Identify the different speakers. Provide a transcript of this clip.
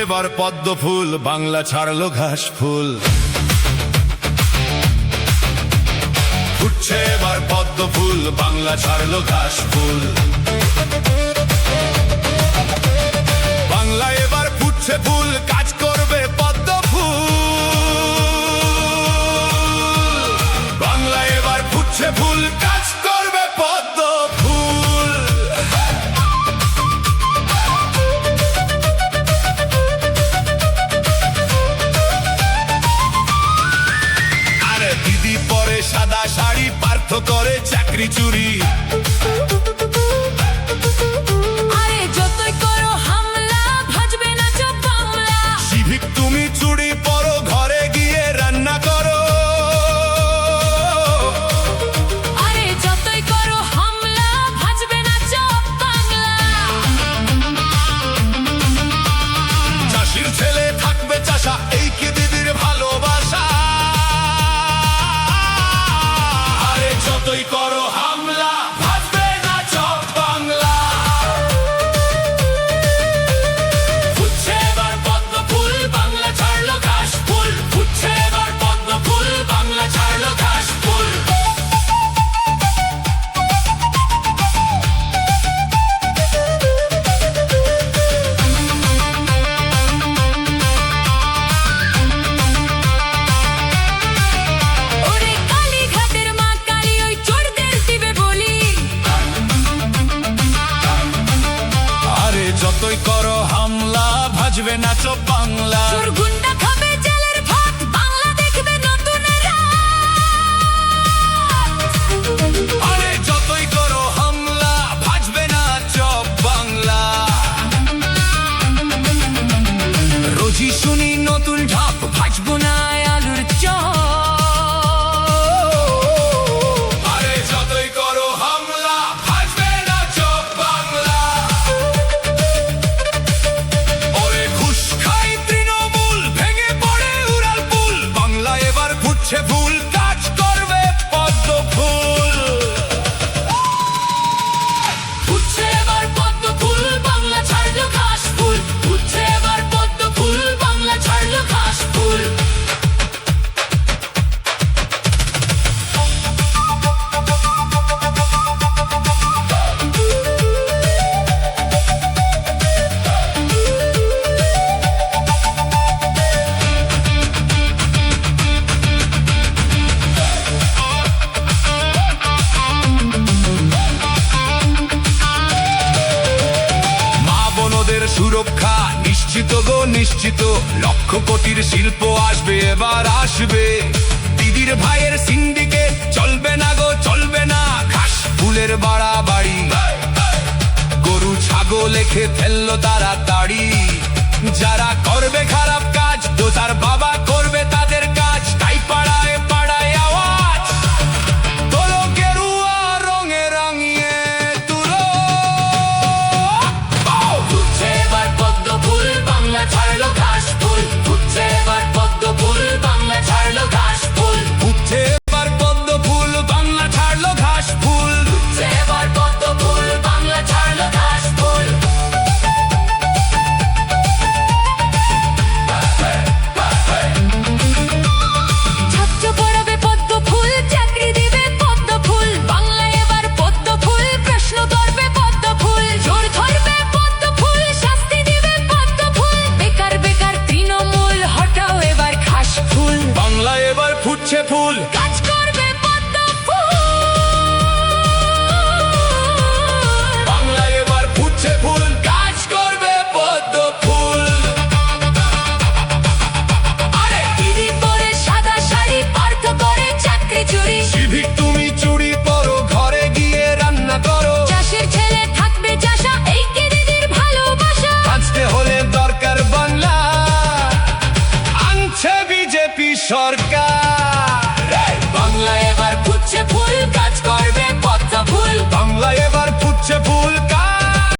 Speaker 1: এবার পদ্ম ফুল বাংলা ছাড়লো ঘাস ফুল, ফুটছে এবার পদ্ম ফুল বাংলা ছাড়লো ঘাস ফুল। বাংলা এবার ফুটছে ফুল, কাজ করবে পদ্ম ফুল। বাংলা এবার ফুটছে ফুল, কাজ করবে পদ্ম ফুল। আরে দিদি পরে সাদা শাড়ি, পার্থ করে চাকরি চুরি। তুমি চুড়ি পরো, ঘরে গিয়ে রান্না করো।
Speaker 2: আরে যতই করো হামলা, ভাজবে না চপ বাংলা।
Speaker 1: চাষির ছেলে থাকবে চাষা, এই কি দিদির ভালোবাসা। আরে যতই করো হামলা, ভাজবে না চপ বাংলা। ফুটছে এবার পদ্ম ফুল, বাংলা ছাড়লো ঘাস ফুল। ফুটছে এবার পদ্ম ফুল, বাংলা ছাড়লো ঘাস ফুল।
Speaker 2: ওরে কালীঘাটের মা কালী, ওই চোরদের দিবে বলি।
Speaker 1: আরে যতই করো হামলা, ভাজবে না চপ বাংলা।
Speaker 2: চোর গুন্ডা খাবে জেলের ভাত, বাংলা দেখবে নতুন রাত।
Speaker 1: আরে যতই করো হামলা, ভাজবে না চপ বাংলা। রোজই শুনি নতুন ঢপ,
Speaker 2: ভাজবো না আলুর চপ।
Speaker 1: আরে যতই করো হামলা, ভাজবে না চপ বাংলা। ওরে ঘুষ খাই তৃণমূল, ভেঙে পড়ে উড়াল পুল। বাংলা এবার ফুটছে ফুল, কাজ করবে পদ্ম ফুল।
Speaker 2: ফুটছে এবার পদ্ম ফুল, বাংলা ছাড়লো ঘাস ফুল। ফুটছে এবার পদ্ম ফুল, বাংলা ছাড়লো ঘাস ফুল।
Speaker 1: মা বোনদের সুরক্ষা নিশ্চিত গো নিশ্চিত। লক্ষ কোটির শিল্প আসবে এবার আসবে। দিদির ভাইয়ের সিন্ডিকেট চলবে না গো চলবে না। ঘাস ফুলের বাড়াবাড়ি, গরু ছাগল খেয়ে ফেললো তাড়াতাড়ি। যারা করবে খারাপ কাজ, দোষার বাবা করবে তাদের কাজ। তাই পাড়ায় পাড়ায় আওয়াজ তোলো, গেরুয়া রঙে রাঙিয়ে তুলো।
Speaker 2: ফুটছে এবার পদ্ম ফুল, বাংলা ছাড়লো ঘাস ফুল। ফুটছে এবার পদ্ম ফুল, বাংলা ছাড়লো ঘাস ফুল।
Speaker 1: ফুটছে এবার পদ্ম ফুল, বাংলা ছাড়লো ঘাস ফুল।
Speaker 2: ফুটছে এবার পদ্ম ফুল, বাংলা ছাড়লো ঘাস ফুল।
Speaker 1: সরকার
Speaker 2: বাংলা এবার